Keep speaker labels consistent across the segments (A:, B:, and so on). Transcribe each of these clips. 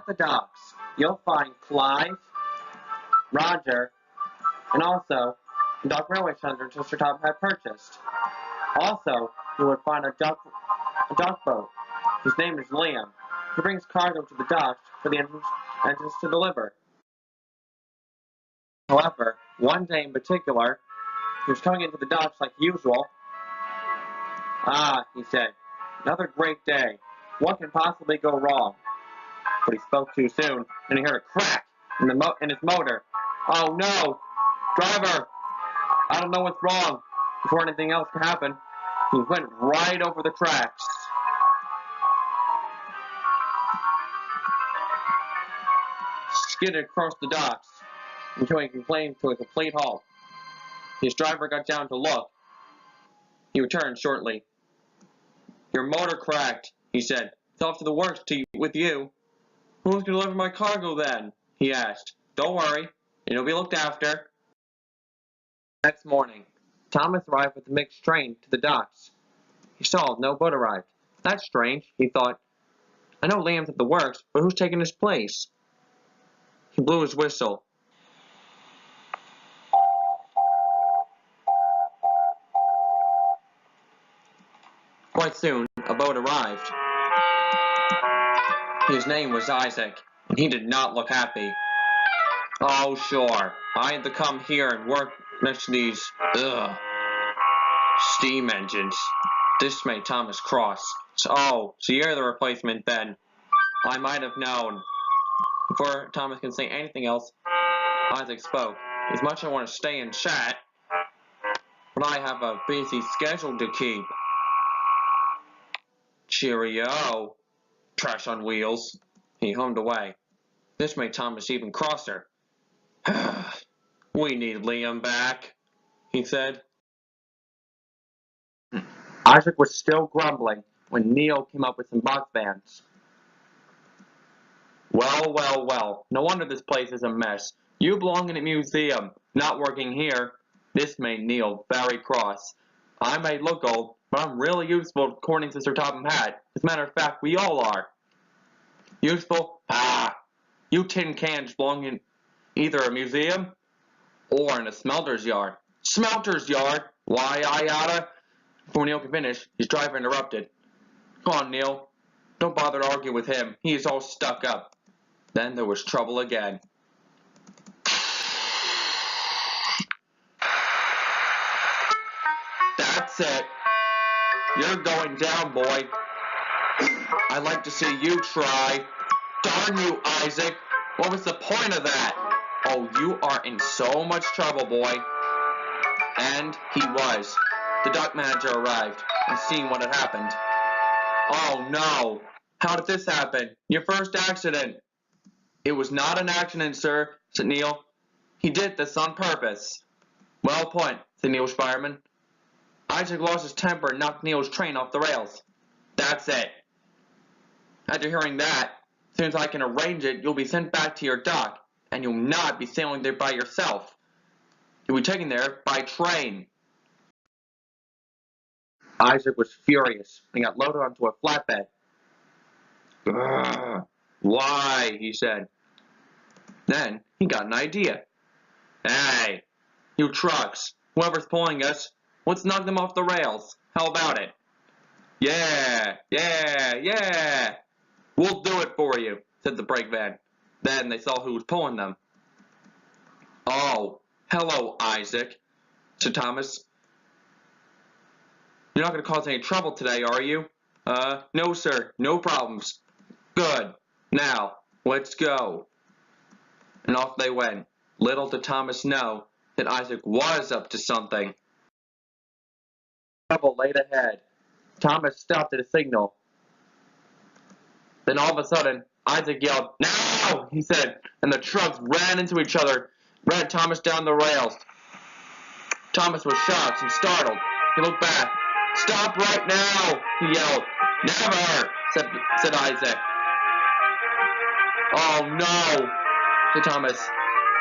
A: the docks, you'll find Clive, Roger, and also the dock railway shutter Mr. Tom had purchased. Also, you would find a dock boat, whose name is Liam. He brings cargo to the docks for the engines to deliver. However, one day in particular, he was coming into the docks like usual. "Ah," he said, "another great day. What can possibly go wrong?" But he spoke too soon, and he heard a crack in his motor. "Oh no! Driver! I don't know what's wrong." Before anything else could happen, he went right over the tracks. Skidded across the docks until he came to a complete halt. His driver got down to look. He returned shortly. "Your motor cracked," he said. "It's off to the works with you." "Who's going to deliver my cargo then?" he asked. "Don't worry, it'll be looked after." Next morning, Thomas arrived with the mixed train to the docks. He saw no boat arrived. "That's strange," he thought. "I know Liam's at the works, but who's taking his place?" He blew his whistle. Quite soon, a boat arrived. His name was Isaac, and he did not look happy. "Oh, sure, I had to come here and work next to these, steam engines." This made Thomas cross. So you're the replacement then. I might have known." Before Thomas could say anything else, Isaac spoke. "As much as I want to stay and chat, but I have a busy schedule to keep." "Cheerio, trash on wheels." He hummed away. This made Thomas even crosser. "We need Liam back," he said. Isaac was still grumbling when Neil came up with some box vans. Well, well, well, no wonder this place is a mess. You belong in a museum, not working here." This made Neil very cross. "I may look old, but I'm really useful according to Sir Topham Hatt. As a matter of fact, we all are." "Useful? Ah! You tin cans belong in either a museum or in a smelter's yard." "Smelter's yard? Why, I oughta—" Before Neil could finish, his driver interrupted. "Come on, Neil. Don't bother to argue with him. He is all stuck up." Then there was trouble again. "That's it. You're going down, boy. I'd like to see you try." "Darn you, Isaac. What was the point of that?" "Oh, you are in so much trouble, boy." And he was. The dock manager arrived, and seeing what had happened. "Oh, no. How did this happen? Your first accident." "It was not an accident, sir," said Neil. "He did this on purpose." "Well put," said Neil's fireman. "Isaac lost his temper and knocked Neil's train off the rails." "That's it. After hearing that, as soon as I can arrange it, you'll be sent back to your dock, and you'll not be sailing there by yourself. You'll be taken there by train." Isaac was furious and got loaded onto a flatbed. "Why?" he said. Then he got an idea. "Hey, you trucks, whoever's pulling us, let's knock them off the rails. How about it?" "Yeah, yeah, yeah. We'll do it for you," said the brake van. Then they saw who was pulling them. "Oh, hello, Isaac," said Thomas. "You're not going to cause any trouble today, are you?" No, sir. No problems." "Good. Now, let's go." And off they went. Little did Thomas know that Isaac was up to something. Trouble laid ahead. Thomas stopped at a signal. Then all of a sudden, Isaac yelled, "Now!" he said, and the trucks ran into each other, ran Thomas down the rails. Thomas was shocked and startled. He looked back. "Stop right now!" he yelled. "Never!" said Isaac. "Oh no!" said Thomas.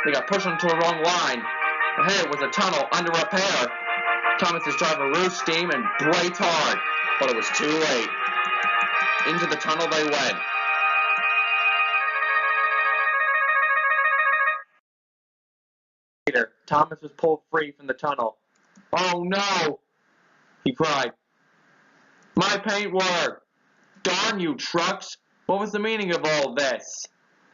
A: They got pushed onto a wrong line. Ahead was a tunnel under repair. Thomas's driver rose steam and braked hard, but it was too late. Into the tunnel they went. Thomas was pulled free from the tunnel. "Oh no!" he cried. "My paintwork! Darn you, Trucks! What was the meaning of all this?"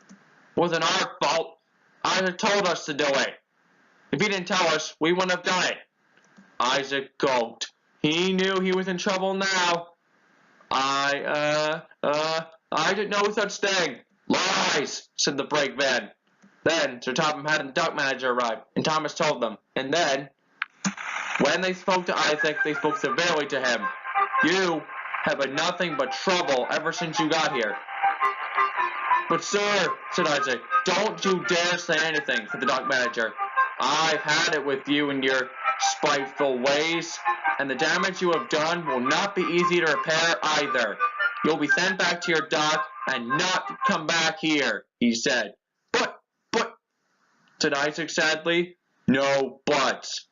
A: "It wasn't our fault. Isaac told us to do it. If he didn't tell us, we wouldn't have done it." Isaac gulped. He knew he was in trouble now. I didn't know such thing." "Lies," said the brakeman. Then Sir Topham Hatt and the dock manager arrived, and Thomas told them. And then, when they spoke to Isaac, they spoke severely to him. "You have been nothing but trouble ever since you got here." "But sir," said Isaac. "Don't you dare say anything," said the dock manager. "I've had it with you and your spiteful ways, and the damage you have done will not be easy to repair either. You'll be sent back to your dock and not come back here," he said. But, said Isaac sadly. "No buts,"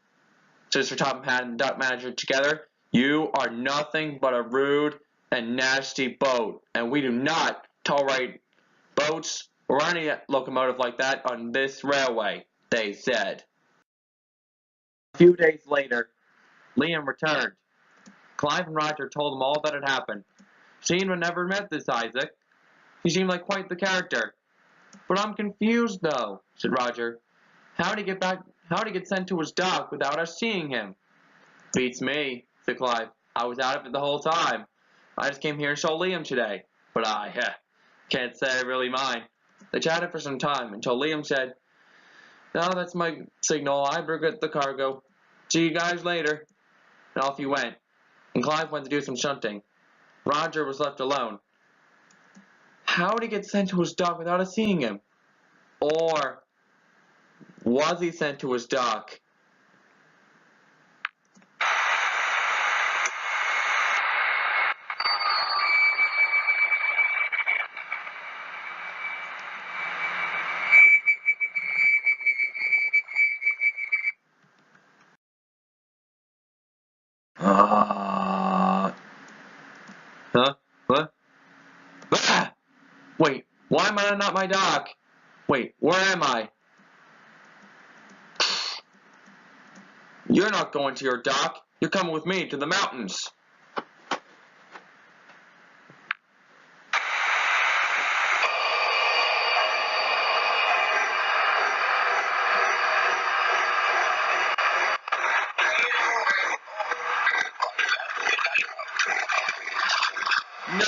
A: said Sir Topham Hatt and the dock manager together. "You are nothing but a rude and nasty boat, and we do not tolerate boats or any locomotive like that on this railway," they said. A few days later, Liam returned. Clive and Roger told him all that had happened. Seemed to have never met this Isaac. He seemed like quite the character. "But I'm confused, though," said Roger. How'd he get sent to his dock without us seeing him?" "Beats me," said Clive. "I was out of it the whole time. I just came here and saw Liam today. But I can't say I really mind." They chatted for some time until Liam said, "Now that's my signal. I better get the cargo. See you guys later." And off he went, and Clive went to do some shunting. Roger was left alone. How did he get sent to his dock without us seeing him? Or was he sent to his dock? Huh? What? Ah! Wait, why am I not at my dock? Wait, where am I? You're not going to your dock. You're coming with me to the mountains. No!